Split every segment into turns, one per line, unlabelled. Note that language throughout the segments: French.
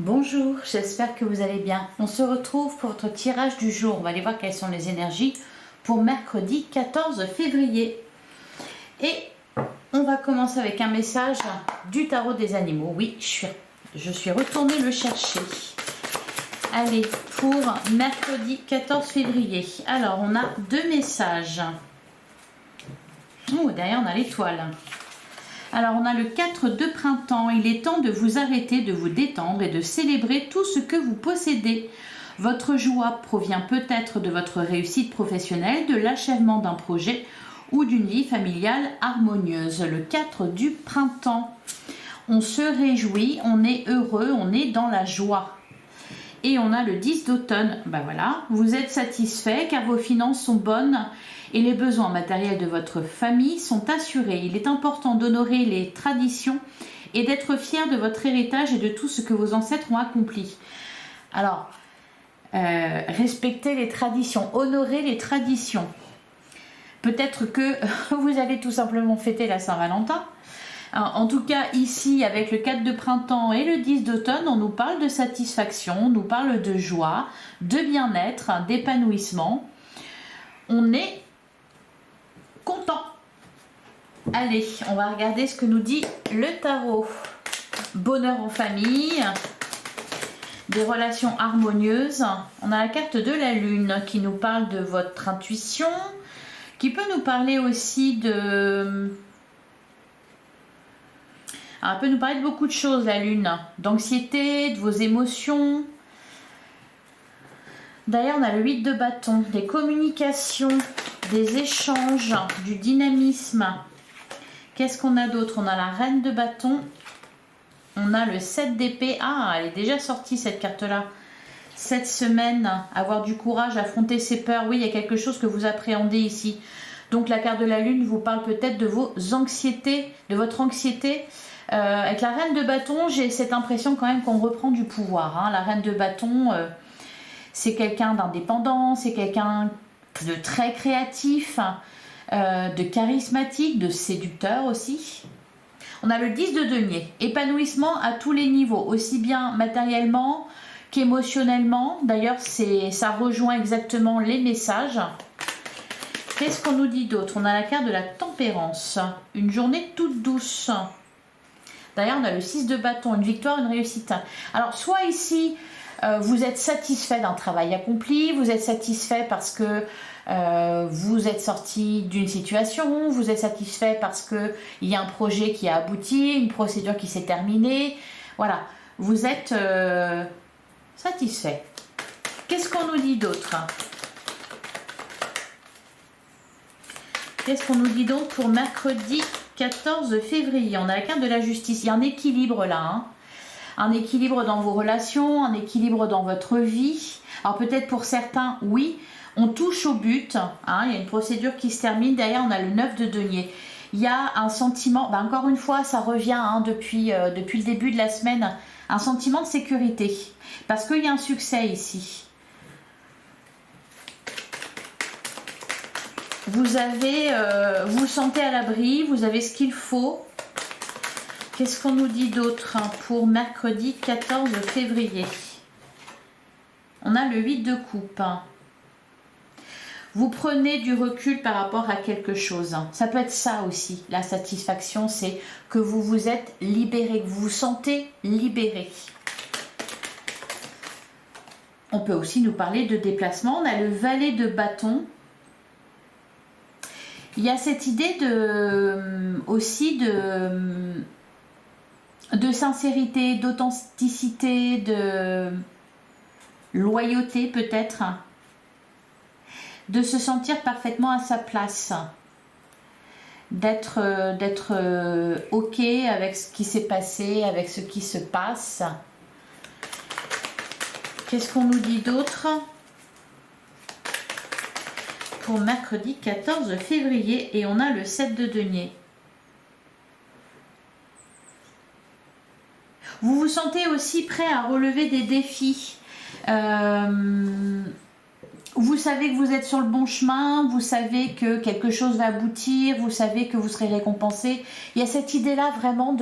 Bonjour, j'espère que vous allez bien. On se retrouve pour votre tirage du jour. On va aller voir quelles sont les énergies pour mercredi 14 février. Et on va commencer avec un message du tarot des animaux. Oui, je suis retournée le chercher. Allez, pour mercredi 14 février. Alors, on a deux messages. Oh, derrière, on a l'étoile. Alors, on a le 4 de printemps. Il est temps de vous arrêter, de vous détendre et de célébrer tout ce que vous possédez. Votre joie provient peut-être de votre réussite professionnelle, de l'achèvement d'un projet ou d'une vie familiale harmonieuse. Le 4 du printemps. On se réjouit, on est heureux, on est dans la joie. Et on a le 10 d'automne. Ben voilà, vous êtes satisfait car vos finances sont bonnes et les besoins matériels de votre famille sont assurés. Il est important d'honorer les traditions et d'être fier de votre héritage et de tout ce que vos ancêtres ont accompli. Alors, respecter les traditions, honorer les traditions. Peut-être que vous allez tout simplement fêter la Saint-Valentin. En tout cas, ici, avec le 4 de printemps et le 10 d'automne, on nous parle de satisfaction, on nous parle de joie, de bien-être, d'épanouissement. On est content. Allez, on va regarder ce que nous dit le tarot. Bonheur en famille, des relations harmonieuses. On a la carte de la lune qui nous parle de votre intuition, qui peut nous parler aussi de... Alors, elle peut nous parler de beaucoup de choses, la lune, d'anxiété, de vos émotions. D'ailleurs, on a le 8 de bâton, des communications, des échanges, du dynamisme. Qu'est-ce qu'on a d'autre? On a la reine de bâton, on a le 7 d'épée. Ah, elle est déjà sortie cette carte-là. Cette semaine, avoir du courage, affronter ses peurs. Oui, il y a quelque chose que vous appréhendez ici. Donc, la carte de la lune vous parle peut-être de vos anxiétés, de votre anxiété. Avec la reine de bâton, j'ai cette impression quand même qu'on reprend du pouvoir. Hein. La reine de bâton, c'est quelqu'un d'indépendant, c'est quelqu'un de très créatif, de charismatique, de séducteur aussi. On a le 10 de denier, épanouissement à tous les niveaux, aussi bien matériellement qu'émotionnellement. D'ailleurs, ça rejoint exactement les messages. Qu'est-ce qu'on nous dit d'autre? On a la carte de la tempérance, une journée toute douce. D'ailleurs, on a le 6 de bâton, une victoire, une réussite. Alors, soit ici, vous êtes satisfait d'un travail accompli, vous êtes satisfait parce que vous êtes sorti d'une situation, vous êtes satisfait parce qu'il y a un projet qui a abouti, une procédure qui s'est terminée. Voilà, vous êtes satisfait. Qu'est-ce qu'on nous dit d'autre? Qu'est-ce qu'on nous dit donc pour mercredi 14 février? On a la carte de la justice. Il y a un équilibre là. Hein. Un équilibre dans vos relations, un équilibre dans votre vie. Alors peut-être pour certains, oui, on touche au but. Hein. Il y a une procédure qui se termine. Derrière, on a le 9 de denier. Il y a un sentiment, encore une fois, ça revient hein, depuis le début de la semaine, un sentiment de sécurité. Parce qu'il y a un succès ici. Vous vous sentez à l'abri, vous avez ce qu'il faut. Qu'est-ce qu'on nous dit d'autre pour mercredi 14 février? On a le 8 de coupe. Vous prenez du recul par rapport à quelque chose. Ça peut être ça aussi, la satisfaction, c'est que vous vous êtes libéré, que vous vous sentez libéré. On peut aussi nous parler de déplacement. On a le valet de bâton. Il y a cette idée aussi de sincérité, d'authenticité, de loyauté peut-être, de se sentir parfaitement à sa place, d'être OK avec ce qui s'est passé, avec ce qui se passe. Qu'est-ce qu'on nous dit d'autre pour mercredi 14 février? Et on a le 7 de denier. Vous vous sentez aussi prêt à relever des défis. Vous savez que vous êtes sur le bon chemin, vous savez que quelque chose va aboutir, vous savez que vous serez récompensé. Il y a cette idée-là vraiment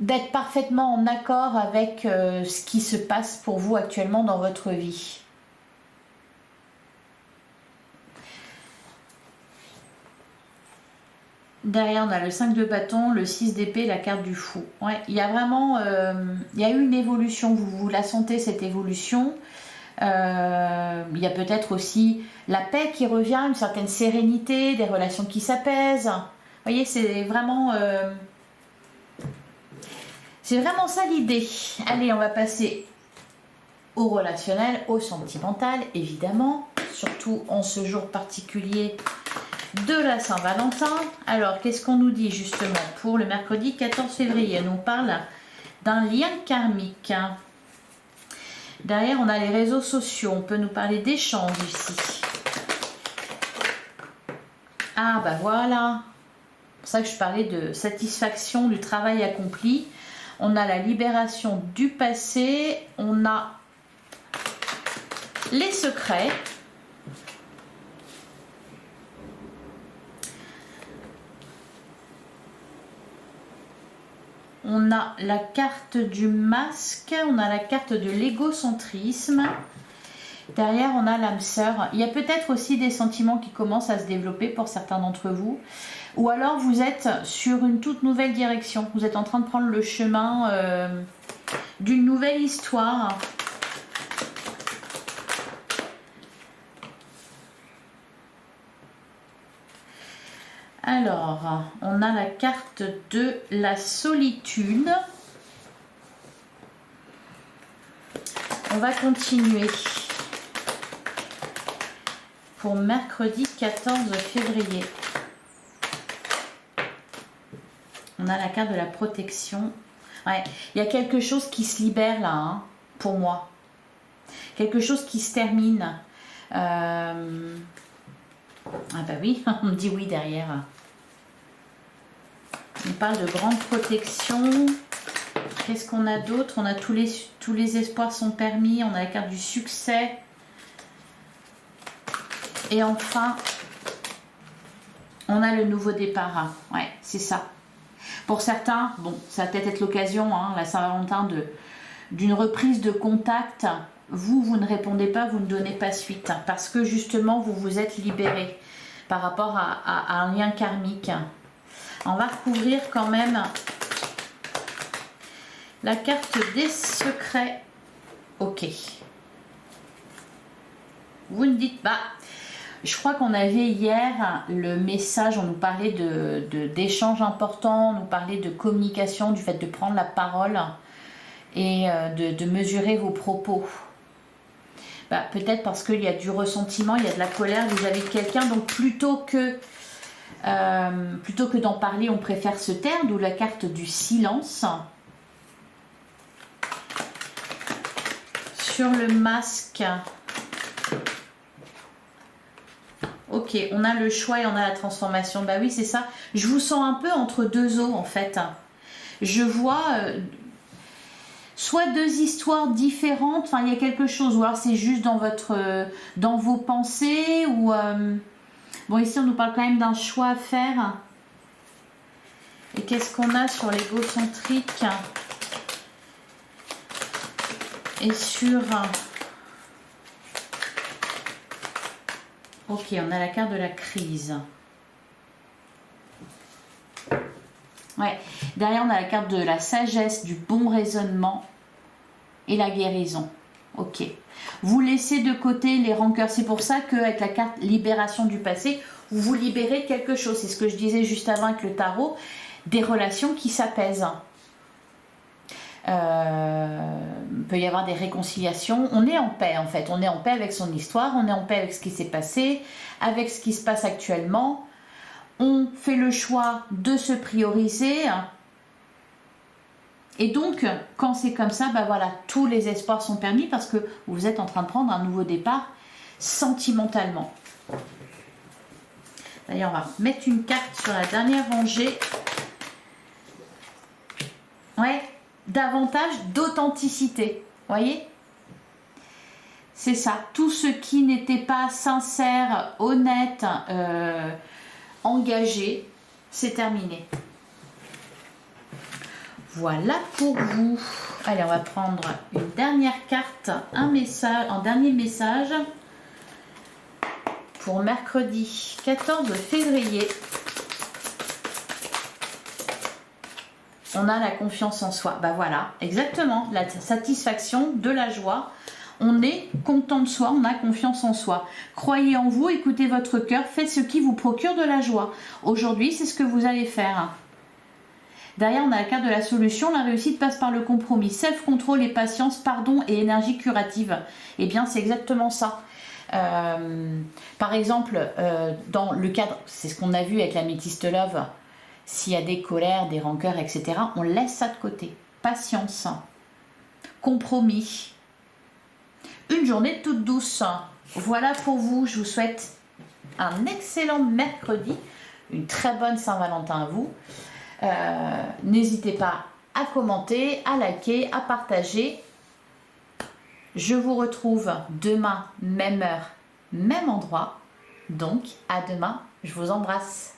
d'être parfaitement en accord avec ce qui se passe pour vous actuellement dans votre vie. Derrière, on a le 5 de bâton, le 6 d'épée, la carte du fou. Ouais, il y a vraiment il y a eu une évolution, vous la sentez cette évolution. Il y a peut-être aussi la paix qui revient, une certaine sérénité, des relations qui s'apaisent. Vous voyez, c'est vraiment ça l'idée. Allez, on va passer au relationnel, au sentimental, évidemment, surtout en ce jour particulier de la Saint-Valentin. Alors, qu'est-ce qu'on nous dit justement pour le mercredi 14 février? On nous parle d'un lien karmique. Derrière, on a les réseaux sociaux. On peut nous parler d'échanges ici. Ah, bah voilà. C'est pour ça que je parlais de satisfaction du travail accompli. On a la libération du passé. On a les secrets. On a la carte du masque, on a la carte de l'égocentrisme. Derrière, on a l'âme sœur. Il y a peut-être aussi des sentiments qui commencent à se développer pour certains d'entre vous. Ou alors, vous êtes sur une toute nouvelle direction. Vous êtes en train de prendre le chemin d'une nouvelle histoire. Alors, on a la carte de la solitude. On va continuer pour mercredi 14 février. On a la carte de la protection. Ouais, il y a quelque chose qui se libère là, hein, pour moi. Quelque chose qui se termine. Ah bah oui, on me dit oui derrière. On parle de grande protection. Qu'est-ce qu'on a d'autre? On a tous les espoirs sont permis. On a la carte du succès. Et enfin, on a le nouveau départ. Ouais, c'est ça. Pour certains, bon, ça va peut-être être l'occasion, hein, la Saint-Valentin, d'une reprise de contact. Vous ne répondez pas, vous ne donnez pas suite. Parce que justement, vous vous êtes libéré par rapport à un lien karmique. On va recouvrir quand même la carte des secrets. Ok. Vous ne dites pas. Je crois qu'on avait hier le message, on nous parlait d'échanges importants, on nous parlait de communication, du fait de prendre la parole et de mesurer vos propos. Bah, peut-être parce qu'il y a du ressentiment, il y a de la colère vis-à-vis de quelqu'un, donc plutôt que d'en parler, on préfère se taire, d'où la carte du silence. Sur le masque, ok, on a le choix et on a la transformation. Bah oui, c'est ça. Je vous sens un peu entre deux eaux, en fait. Je vois soit deux histoires différentes, enfin, il y a quelque chose, ou alors c'est juste dans vos pensées, ou... Bon, ici, on nous parle quand même d'un choix à faire. Et qu'est-ce qu'on a sur l'égocentrique et sur... Ok, on a la carte de la crise. Ouais. Derrière, on a la carte de la sagesse, du bon raisonnement et la guérison. Ok. Vous laissez de côté les rancœurs. C'est pour ça qu'avec la carte libération du passé, vous vous libérez de quelque chose. C'est ce que je disais juste avant avec le tarot. Des relations qui s'apaisent. Il peut y avoir des réconciliations. On est en paix en fait. On est en paix avec son histoire. On est en paix avec ce qui s'est passé, avec ce qui se passe actuellement. On fait le choix de se prioriser. Et donc, quand c'est comme ça, bah voilà, tous les espoirs sont permis parce que vous êtes en train de prendre un nouveau départ sentimentalement. D'ailleurs, on va mettre une carte sur la dernière rangée. Ouais, davantage d'authenticité. Voyez ? C'est ça. Tout ce qui n'était pas sincère, honnête, engagé, c'est terminé. Voilà pour vous. Allez, on va prendre une dernière carte, un dernier message pour mercredi 14 février. On a la confiance en soi. Bah voilà, exactement, la satisfaction, de la joie. On est content de soi, on a confiance en soi. Croyez en vous, écoutez votre cœur, faites ce qui vous procure de la joie. Aujourd'hui, c'est ce que vous allez faire. Derrière, on a la carte de la solution. La réussite passe par le compromis. Self-control et patience, pardon et énergie curative. Eh bien, c'est exactement ça. Par exemple, dans le cadre, c'est ce qu'on a vu avec la Métiste Love, s'il y a des colères, des rancœurs, etc., on laisse ça de côté. Patience, compromis, une journée toute douce. Voilà pour vous. Je vous souhaite un excellent mercredi, une très bonne Saint-Valentin à vous. N'hésitez pas à commenter, à liker, à partager. Je vous retrouve demain, même heure, même endroit. Donc, à demain. Je vous embrasse.